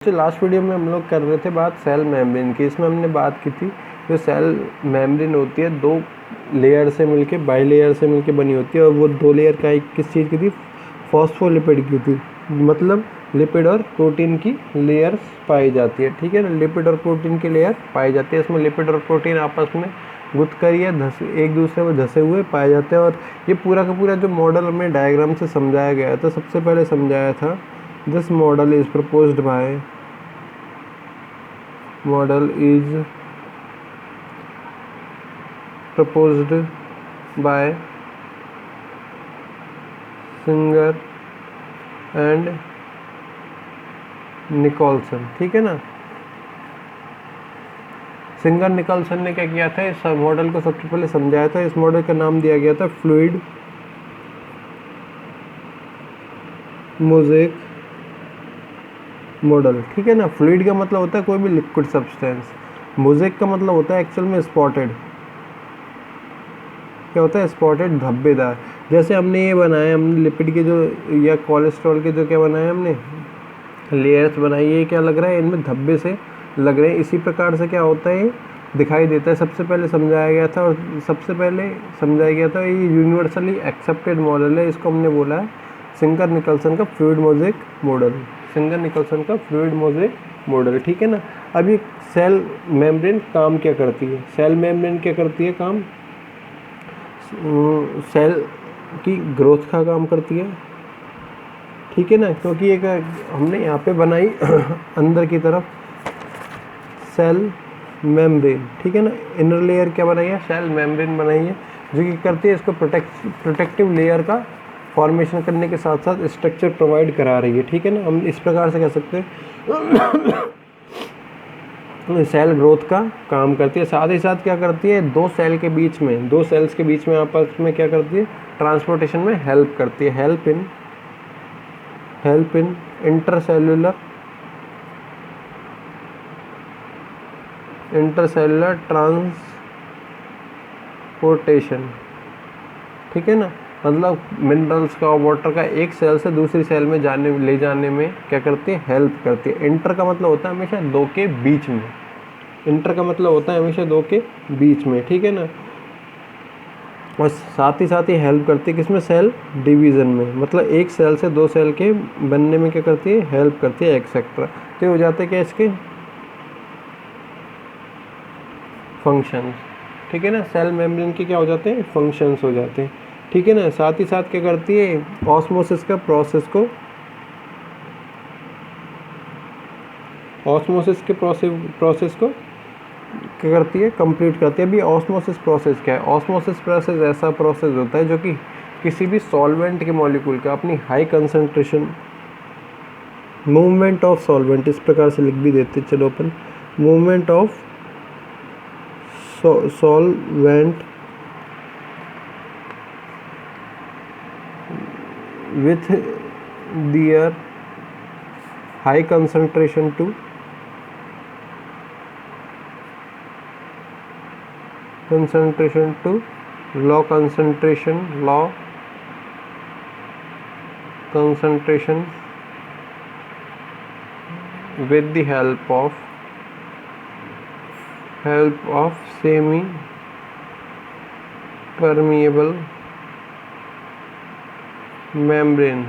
तो last video में हम लोग कर रहे थे बात सेल मेम्ब्रेन की। इसमें हमने बात की थी जो सेल मेम्ब्रेन होती है दो लेयर से मिलके बाई लेयर से मिलके बनी होती है, और वो दो लेयर का एक किस चीज़ की थी, फॉस्फोलिपिड की थी। मतलब लिपिड और प्रोटीन की लेयर्स पाई जाती है, ठीक है ना। लिपिड और प्रोटीन की लेयर पाई जाती है। इसमें लिपिड और प्रोटीन आपस में गुथ कर या एक दूसरे में धसे हुए पाए जाते हैं। और ये पूरा का पूरा जो मॉडल हमें डायग्राम से समझाया गया था, सबसे पहले समझाया था this model is proposed by Singer and Nicolson, ठीक है ना। सिंगर निकोलसन ने क्या किया था, इस मॉडल को सबसे पहले समझाया था। इस मॉडल का नाम दिया गया था फ्लूइड मोज़ेक मॉडल, ठीक है ना। फ्लूइड का मतलब होता है कोई भी लिक्विड सब्सटेंस, मोज़ेक का मतलब होता है एक्चुअल में स्पॉटेड। क्या होता है? स्पॉटेड, धब्बेदार। जैसे हमने ये बनाया, हमने लिपिड के जो या कोलेस्ट्रॉल के जो क्या बनाया, हमने लेयर्स बनाई, ये क्या लग रहा है, इनमें धब्बे से लग रहे हैं। इसी प्रकार से क्या होता है, ये दिखाई देता है। सबसे पहले समझाया गया था, और सबसे पहले समझाया गया था, ये यूनिवर्सली एक्सेप्टेड मॉडल है। इसको हमने बोला है सिंगर निकोलसन का fluid mosaic model. Singer Nicolson का फ्लूइड मोज़ेक मॉडल, ठीक है ना। अभी सेल मेम्ब्रेन काम क्या करती है? सेल मेम्ब्रेन क्या करती है काम? सेल की ग्रोथ का काम करती है, ठीक है ना। क्योंकि एक हमने यहाँ पे बनाई अंदर की तरफ सेल मेम्ब्रेन, ठीक है ना। इनर लेयर क्या बनाई है? सेल मेम्ब्रेन बनाई है, जो कि करती है इसको प्रोटेक्टिव लेयर का फॉर्मेशन करने के साथ साथ स्ट्रक्चर प्रोवाइड करा रही है, ठीक है ना। हम इस प्रकार से कह सकते हैं सेल ग्रोथ का काम करती है। साथ ही साथ क्या करती है, दो सेल्स के बीच में आपस में क्या करती है, ट्रांसपोर्टेशन में हेल्प करती है। हेल्प इन इंटरसेलुलर ट्रांसपोर्टेशन, ठीक है ना। मतलब मिनरल्स का और वाटर का एक सेल से दूसरी सेल में ले जाने में क्या करती है, हेल्प करती है। इंटर का मतलब होता है हमेशा दो के बीच में, इंटर का मतलब होता है हमेशा दो के बीच में, ठीक है ना। और साथ ही हेल्प करती है किसमें, सेल डिवीज़न में। मतलब एक सेल से दो सेल के बनने में क्या करती है, हेल्प करती है, एक्सेट्रा। तो हो जाते हैं क्या इसके फंक्शंस, ठीक है ना। सेल मेम्ब्रेन के क्या हो जाते हैं, फंक्शंस हो जाते हैं, ठीक है ना। साथ ही साथ क्या करती है, ऑस्मोसिस के प्रोसेस को क्या करती है, कंप्लीट करती है। अभी ऑस्मोसिस प्रोसेस क्या है? ऑस्मोसिस प्रोसेस ऐसा प्रोसेस होता है जो कि किसी भी सॉल्वेंट के मॉलिक्यूल का अपनी high concentration movement of solvent, इस प्रकार से लिख भी देते, चलो अपन movement of solvent with their high concentration to low concentration with the help of semi permeable membrane,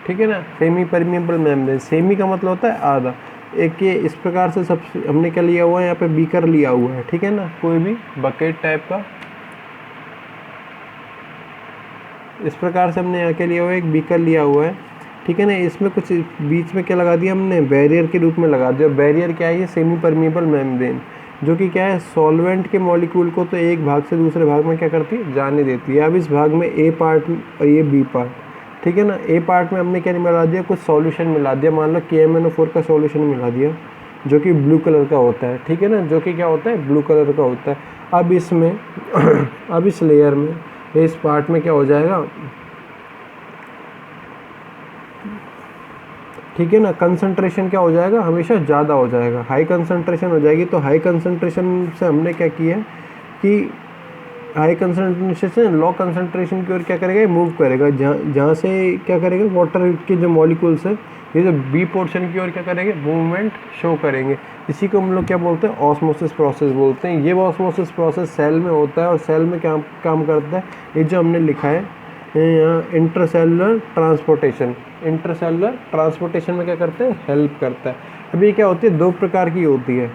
ठीक है ना। सेमी परमिएबल मेम्ब्रेन, सेमी का मतलब होता है आधा। एक ये इस प्रकार से सब हमने क्या लिया हुआ है, यहाँ पे बीकर लिया हुआ है, ठीक है ना। कोई भी बकेट टाइप का इस प्रकार से हमने यहाँ के लिया हुआ है, एक बीकर लिया हुआ है, ठीक है ना। इसमें कुछ बीच में क्या लगा दिया हमने, बैरियर के रूप में लगा दिया। बैरियर क्या है, ये सेमी परमिएबल मेम्ब्रेन, जो कि क्या है, सॉल्वेंट के मॉलिक्यूल को तो एक भाग से दूसरे भाग में क्या करती है, जाने देती है। अब इस भाग में ए पार्ट और ये बी पार्ट, ठीक है ना। ए पार्ट में हमने क्या मिला दिया, कुछ सॉल्यूशन मिला दिया। मान लो KMnO4 का सॉल्यूशन मिला दिया, जो कि ब्लू कलर का होता है, ठीक है ना, जो कि क्या होता है, ब्लू कलर का होता है। अब इसमें अब इस लेयर में, इस पार्ट में क्या हो जाएगा, ठीक है ना, कंसंट्रेशन क्या हो जाएगा, हमेशा ज़्यादा हो जाएगा, हाई कंसंट्रेशन हो जाएगी। तो हाई कंसंट्रेशन से हमने क्या किया कि हाई कंसंट्रेशन से लो कंसंट्रेशन की ओर क्या करेगा, मूव करेगा, जहाँ से क्या करेगा, वाटर के जो मॉलिक्यूल्स है ये जो बी पोर्शन की ओर क्या करेंगे, मूवमेंट शो करेंगे। इसी को हम लोग क्या बोलते हैं, ऑस्मोसिस प्रोसेस बोलते हैं। ये ऑस्मोसिस प्रोसेस सेल में होता है और सेल में क्या काम करता है, ये जो हमने लिखा है यहाँ इंटरसेलुलर ट्रांसपोर्टेशन। इंटरसेलुलर ट्रांसपोर्टेशन में क्या करते हैं, हेल्प करता है। अभी क्या होती है, दो प्रकार की होती है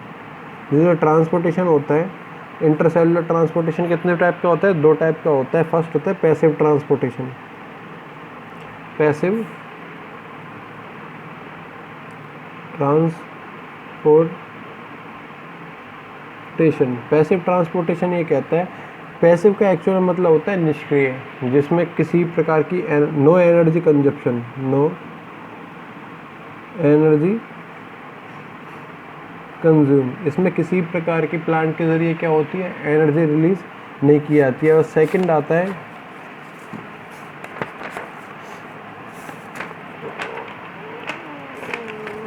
जो ट्रांसपोर्टेशन होता है। इंटरसेलुलर ट्रांसपोर्टेशन कितने टाइप का होता है, दो टाइप का होता है। फर्स्ट होता है passive transportation. Passive transportation, passive transportation ये कहता है, पैसिव का एक्चुअल मतलब होता है निष्क्रिय, जिसमें किसी प्रकार की no energy consumption, no energy consume, इसमें किसी प्रकार की प्लांट के जरिए क्या होती है, एनर्जी रिलीज नहीं की जाती है। और सेकंड आता है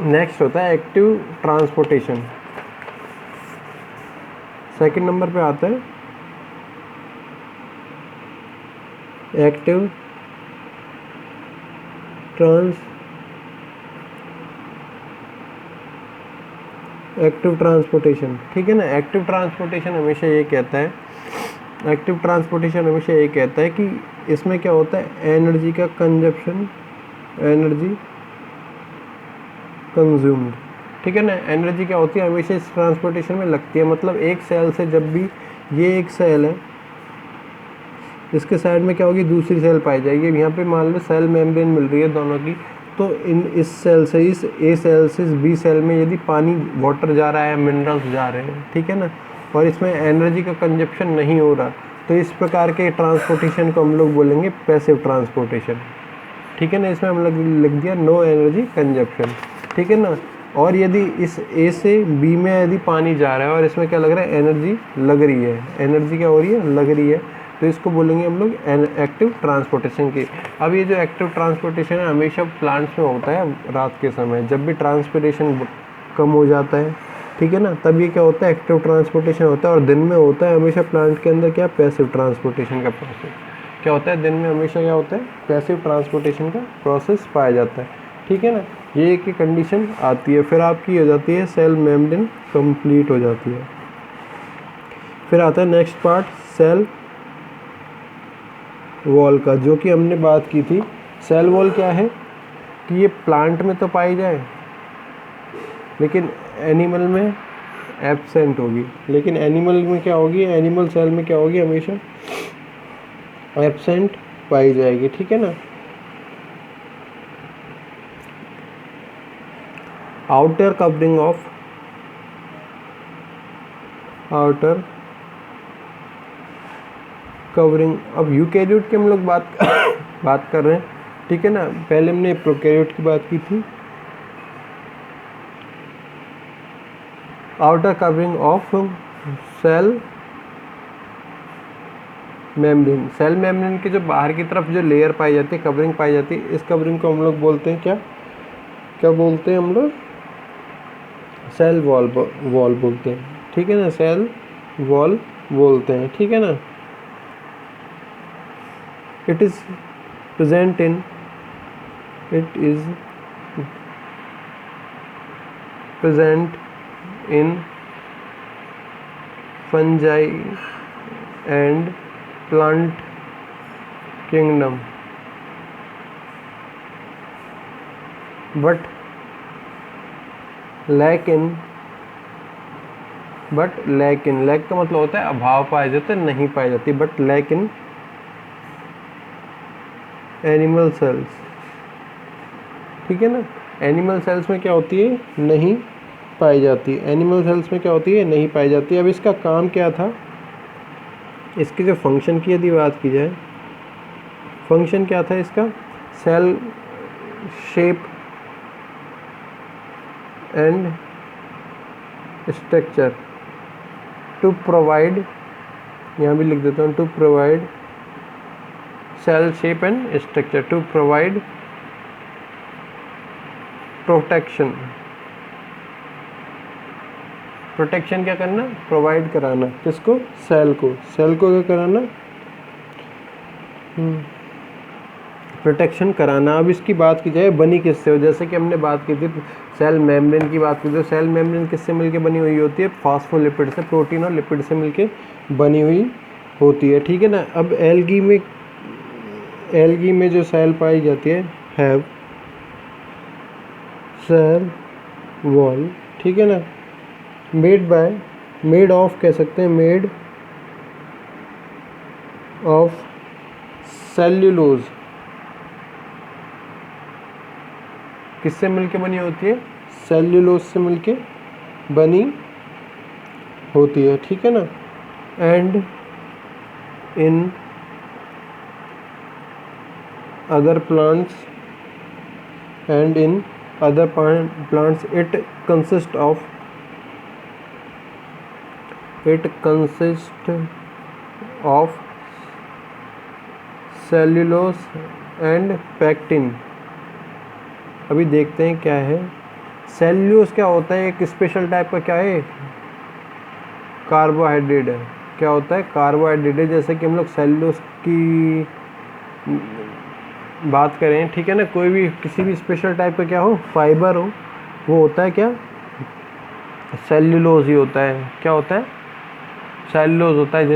नेक्स्ट होता है एक्टिव ट्रांसपोर्टेशन। सेकंड नंबर पे आता है एक्टिव ट्रांसपोर्टेशन, ठीक है ना। एक्टिव ट्रांसपोर्टेशन हमेशा ये कहता है, एक्टिव ट्रांसपोर्टेशन हमेशा ये कहता है कि इसमें क्या होता है, एनर्जी का कंजप्शन, एनर्जी कंज्यूम्ड, ठीक है ना। एनर्जी क्या होती है, हमेशा इस ट्रांसपोर्टेशन में लगती है। मतलब एक सेल से जब भी, ये एक सेल है, इसके साइड में क्या होगी, दूसरी सेल पाई जाएगी। यहाँ पे मान लो सेल मेम्ब्रेन मिल रही है दोनों की, तो इस सेल से, इस ए सेल से इस बी सेल में यदि पानी, वाटर जा रहा है, मिनरल्स जा रहे हैं, ठीक है ना, और इसमें एनर्जी का कंजप्शन नहीं हो रहा, तो इस प्रकार के ट्रांसपोर्टेशन को हम लोग बोलेंगे पैसिव ट्रांसपोर्टेशन, ठीक है ना। इसमें हम लोग लिख दिया नो एनर्जी कंजप्शन, ठीक है ना। और यदि इस ए से बी में यदि पानी जा रहा है और इसमें क्या लग रहा है, एनर्जी लग रही है, एनर्जी क्या हो रही है, लग रही है, तो इसको बोलेंगे हम लोग एक्टिव ट्रांसपोर्टेशन की। अब ये जो एक्टिव ट्रांसपोर्टेशन है हमेशा प्लांट्स में होता है रात के समय, जब भी ट्रांसपोर्टेशन कम हो जाता है, ठीक है ना, तब ये क्या होता है, एक्टिव ट्रांसपोर्टेशन होता है। और दिन में होता है हमेशा प्लांट के अंदर क्या, पैसिव ट्रांसपोर्टेशन का प्रोसेस क्या होता है, दिन में हमेशा क्या होता है, पैसिव ट्रांसपोर्टेशन का प्रोसेस पाया जाता है, ठीक है ना। ये एक कंडीशन आती है, फिर आपकी हो जाती है सेल मेम्ब्रेन कंप्लीट हो जाती है। फिर आता है नेक्स्ट पार्ट, सेल वॉल का, जो कि हमने बात की थी। सेल वॉल क्या है कि ये प्लांट में तो पाई जाए लेकिन एनिमल में एब्सेंट होगी, लेकिन एनिमल में क्या होगी, एनिमल सेल में क्या होगी, हमेशा एब्सेंट पाई जाएगी, ठीक है ना। Outer covering of, outer covering, अब यूकैरियोट की हम लोग बात कर रहे हैं, ठीक है ना। पहले हमने प्रोकैरियोट की बात की थी। Outer covering of cell membrane, cell membrane के जो बाहर की तरफ जो लेयर पाई जाती है, कवरिंग पाई जाती है, इस कवरिंग को हम लोग बोलते हैं क्या, क्या बोलते हैं हम लोग, सेल वॉल बोलते हैं, ठीक है ना, सेल वॉल बोलते हैं, ठीक है ना। It is present in fungi and plant kingdom, but lack का मतलब होता है अभाव पाया जाता है, नहीं पाई जाती, but lack in animal cells, ठीक है ना। एनिमल सेल्स में क्या होती है, नहीं पाई जाती, एनिमल सेल्स में क्या होती है, नहीं पाई जाती। अब इसका काम क्या था, इसके जो फंक्शन की यदि बात की जाए, फंक्शन क्या था इसका, cell shape and structure, to provide, यहाँ भी लिख देता हूँ, to provide cell shape and structure, to provide protection, protection क्या करना, प्रोवाइड कराना, किसको, सेल को, सेल को क्या कराना, प्रोटेक्शन कराना। अब इसकी बात की जाए बनी किससे हो, जैसे कि हमने बात की थी सेल मेम्ब्रेन की बात की, तो सेल मेम्ब्रेन किससे मिलके बनी हुई होती है, फास्फोलिपिड से, प्रोटीन और लिपिड से मिलके बनी हुई होती है, ठीक है ना। अब एल्गी में जो सेल पाई जाती है हैव सेल वॉल, ठीक है ना, मेड ऑफ कह सकते हैं, मेड ऑफ सेल्यूलोज, किससे मिलके बनी होती है, सेल्यूलोज से मिलके बनी होती है, ठीक है ना। And in other plants it consists of cellulose and pectin. अभी देखते हैं क्या है सेल्यूलोज, क्या होता है, एक स्पेशल टाइप का क्या है, कार्बोहाइड्रेट है। क्या होता है, कार्बोहाइड्रेट है। जैसे कि हम लोग सेल्यूलोज की बात करें, ठीक है ना, कोई भी किसी भी स्पेशल टाइप का क्या हो, फाइबर हो, वो होता है क्या, सेल्यूलोज ही होता है। क्या होता है, सेल्यूलोज होता है।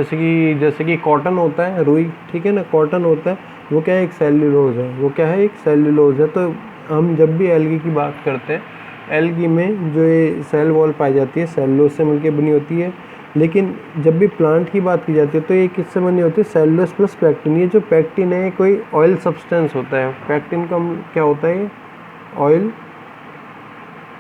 जैसे कि कॉटन होता है, रुई, ठीक है ना, कॉटन होता है, वो क्या है, एक सेल्यूलोज है, वो क्या है, एक सेल्यूलोज है। तो हम जब भी एल्गी की बात करते हैं, एल्गी में जो ये सेल वॉल पाई जाती है सेल्यूलोज से मिलकर बनी होती है। लेकिन जब भी प्लांट की बात की जाती है तो ये किससे बनी होती है, सेल्यूलोज प्लस पैक्टिन। ये जो पैक्टिन है कोई ऑयल सब्सटेंस होता है, पैक्टिन का क्या होता है, ऑयल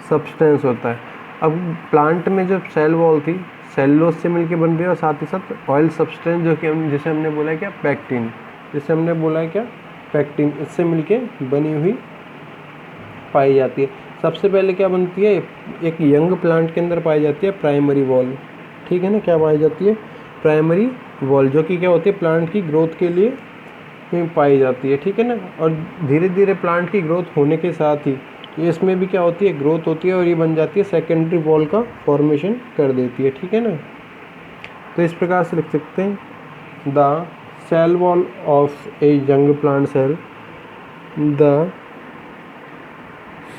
सब्सटेंस होता है। अब प्लांट में जब सेल वॉल थी सेल्यूलोज से मिलके बन रही है और साथ ही साथ ऑयल सब्सटेंस जो कि जिसे हमने बोला है क्या, पैक्टिन, जिसे हमने बोला है क्या, पैक्टिन, इससे मिलके बनी हुई पाई जाती है। सबसे पहले क्या बनती है, एक यंग प्लांट के अंदर पाई जाती है प्राइमरी वॉल, ठीक है ना, क्या पाई जाती है, प्राइमरी वॉल, जो कि क्या होती है, प्लांट की ग्रोथ के लिए पाई जाती है, ठीक है ना। और धीरे धीरे प्लांट की ग्रोथ होने के साथ ही इसमें भी क्या होती है, ग्रोथ होती है और ये बन जाती है सेकेंडरी वॉल का फॉर्मेशन कर देती है, ठीक है ना। तो इस प्रकार से लिख सकते हैं, the cell wall of a young plant cell, the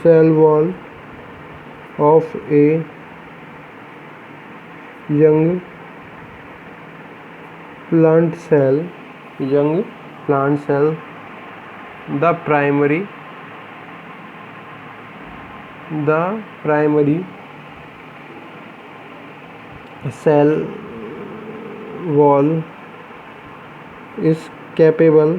cell wall of a young plant cell, the primary cell wall is capable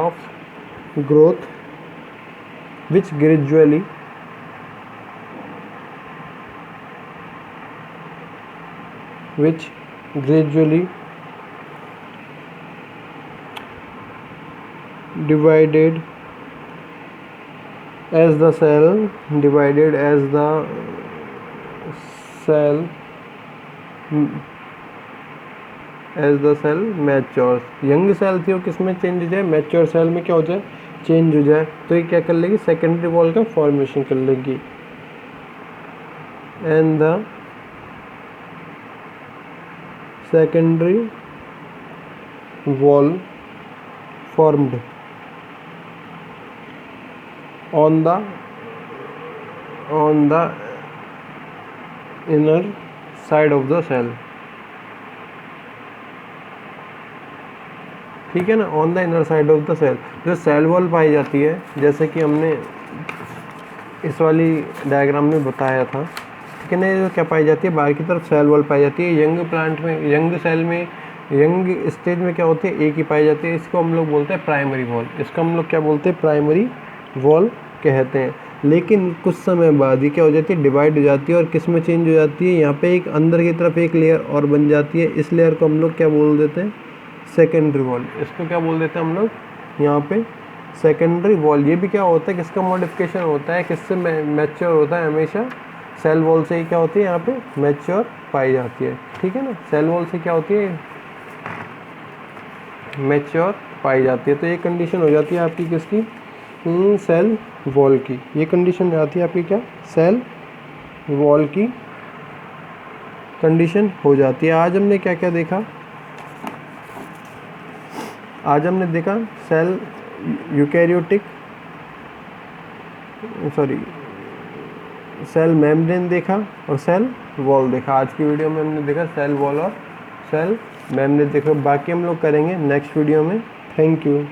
of growth which gradually divided as the cell matures. Young cell थी वो किस में change हो जाए, mature cell में क्या हो जाए, चेंज हो जाए। तो ये क्या कर लेगी, सेकेंडरी वॉल का फॉर्मेशन कर लेगी। And the secondary wall formed on the inner side of the cell, ठीक है ना, on the inner side of the cell. जो सेल वॉल पाई जाती है, जैसे कि हमने इस वाली डायग्राम में बताया था, ठीक है ना, जो क्या पाई जाती है, बाहर की तरफ सेल वॉल पाई जाती है। यंग प्लांट में, यंग सेल में, यंग स्टेज में क्या होती है, एक ही पाई जाती है। इसको हम लोग बोलते हैं प्राइमरी वॉल, इसको हम लोग क्या बोलते हैं, प्राइमरी वॉल कहते हैं। लेकिन कुछ समय बाद ये क्या हो जाती है, डिवाइड हो जाती है और किस में चेंज हो जाती है, यहाँ पे एक अंदर की तरफ एक लेयर और बन जाती है। इस लेयर को हम लोग क्या बोल देते हैं, सेकेंडरी वॉल। इसको क्या बोल देते हैं हम लोग यहाँ पे, सेकेंडरी वॉल। ये भी क्या होता है, किसका मॉडिफिकेशन होता है, किससे मैच्योर होता है, हमेशा सेल वॉल से ही क्या होती है, यहाँ पे मैच्योर पाई जाती है, ठीक है ना। सेल वॉल से क्या होती है, मैच्योर पाई जाती है। तो ये कंडीशन हो जाती है आपकी किसकी, सेल वॉल की। ये कंडीशन आती है आपकी क्या, सेल वॉल की कंडीशन हो जाती है। आज हमने क्या क्या देखा? आज हमने देखा सेल यूकैरियोटिक सेल मेम्ब्रेन देखा और सेल वॉल देखा। आज की वीडियो में हमने देखा सेल वॉल और सेल मेम्ब्रेन देखा। बाकी हम लोग करेंगे नेक्स्ट वीडियो में। Thank you.